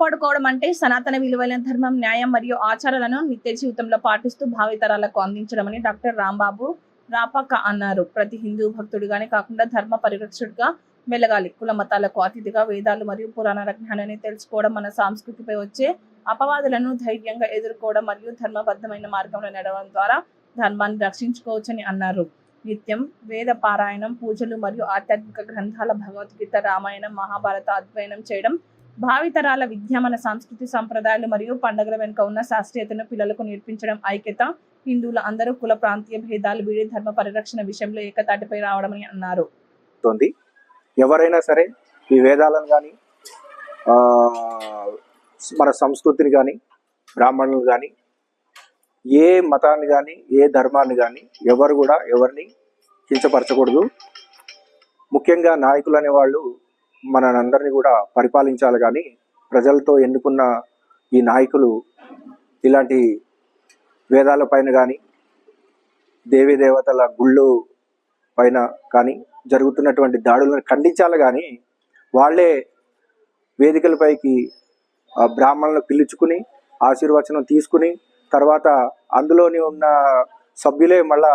కాపాడుకోవడం అంటే సనాతన విలువైన ధర్మం, న్యాయం మరియు ఆచారాలను నిత్య జీవితంలో పాటిస్తూ భావితరాలకు అందించడమని డాక్టర్ రాంబాబు రాపాక అన్నారు. ప్రతి హిందూ భక్తుడిగానే కాకుండా ధర్మ పరిరక్షకుడిగా మెలగాలి. కుల మతాలకు అతిథిగా వేదాలు మరియు పురాణాల జ్ఞానాన్ని తెలుసుకోవడం, మన సంస్కృతిపై వచ్చే అపవాదులను ధైర్యంగా ఎదుర్కోవడం మరియు ధర్మబద్ధమైన మార్గంలో నడవడం ద్వారా ధర్మాన్ని రక్షించుకోవచ్చని అన్నారు. నిత్యం వేద పారాయణం, పూజలు మరియు ఆధ్యాత్మిక గ్రంథాల భగవద్గీత, రామాయణం, మహాభారత అధ్యయనం చేయడం భావితరాల విద్య, మన సంస్కృతి సంప్రదాయాలు మరియు పండుగల వెనుక ఉన్న శాస్త్రీయతను పిల్లలకు నేర్పించడం. ఐక్యత. హిందువుల అందరూ కుల ప్రాంతీయ భేదాలు వీడి ధర్మ పరిరక్షణ విషయంలో ఏకతాటిపై రావడమని అన్నారు. ఎవరైనా సరే ఈ వేదాలను కానీ మన సంస్కృతిని కానీ బ్రాహ్మణులు కానీ ఏ మతాన్ని కానీ ఏ ధర్మాన్ని కానీ ఎవరు కూడా ఎవరిని కించపరచకూడదు. ముఖ్యంగా నాయకులు అనేవాళ్ళు మనందరినీ కూడా పరిపాలించాలి, కానీ ప్రజలతో ఎన్నుకున్న ఈ నాయకులు ఇలాంటి వేదాల పైన కానీ దేవీ దేవతల గుళ్ళు పైన కానీ జరుగుతున్నటువంటి దాడులను ఖండించాలి, కానీ వాళ్ళే వేదికలపైకి బ్రాహ్మణులను పిలుచుకుని ఆశీర్వచనం తీసుకుని తర్వాత అందులోని ఉన్న సభ్యులే మళ్ళా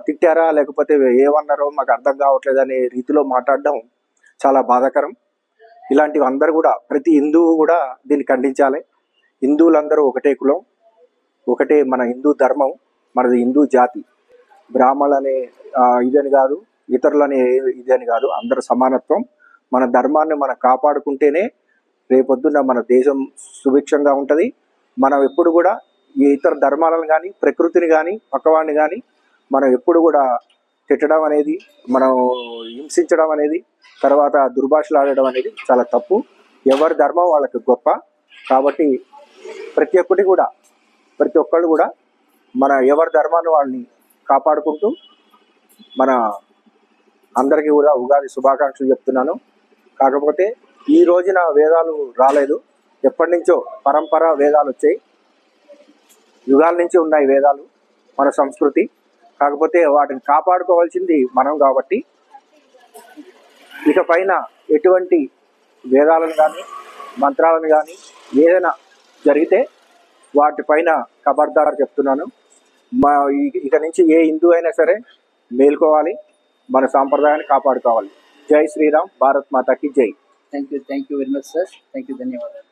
తిట్టారా లేకపోతే ఏమన్నారో మాకు అర్థం కావట్లేదు అనే రీతిలో మాట్లాడడం చాలా బాధాకరం. ఇలాంటివి అందరూ కూడా ప్రతి హిందువు కూడా దీన్ని ఖండించాలి. హిందువులందరూ ఒకటే కులం, ఒకటే మన హిందూ ధర్మం, మనది హిందూ జాతి. బ్రాహ్మణులనే ఇదని కాదు, ఇతరులనే ఇదని కాదు, అందరు సమానత్వం. మన ధర్మాన్ని మనం కాపాడుకుంటేనే రేపొద్దున మన దేశం సుభిక్షంగా ఉంటుంది. మనం ఎప్పుడు కూడా ఈ ఇతర ధర్మాలను కానీ ప్రకృతిని కానీ పక్కవాడిని కానీ మనం ఎప్పుడు కూడా తిట్టడం అనేది, మనం హింసించడం అనేది, తర్వాత దుర్భాషలు ఆడడం అనేది చాలా తప్పు. ఎవరి ధర్మం వాళ్ళకి గొప్ప. కాబట్టి ప్రతి ఒక్కళ్ళు కూడా మన ఎవరి ధర్మాన్ని వాళ్ళని కాపాడుకుంటూ మన అందరికీ కూడా ఉగాది శుభాకాంక్షలు చెప్తున్నాను. కాకపోతే ఈ రోజున వేదాలు రాలేదు, ఎప్పటి నుంచో పరంపర వేదాలు వచ్చాయి. యుగాల నుంచి ఉన్నాయి వేదాలు, మన సంస్కృతి. కాకపోతే వాటిని కాపాడుకోవాల్సింది మనం కాబట్టి ఇక పైన ఎటువంటి వేదాలను కానీ మంత్రాలను కానీ ఏదైనా జరిగితే వాటిపైన ఖబర్దార్ చెప్తున్నాను. ఇక నుంచి ఏ హిందూ అయినా సరే మేల్కోవాలి, మన సాంప్రదాయాన్ని కాపాడుకోవాలి. జై శ్రీరామ్, భారత్ మాతాకి జై. Thank you very much sir. ధన్యవాదాలు.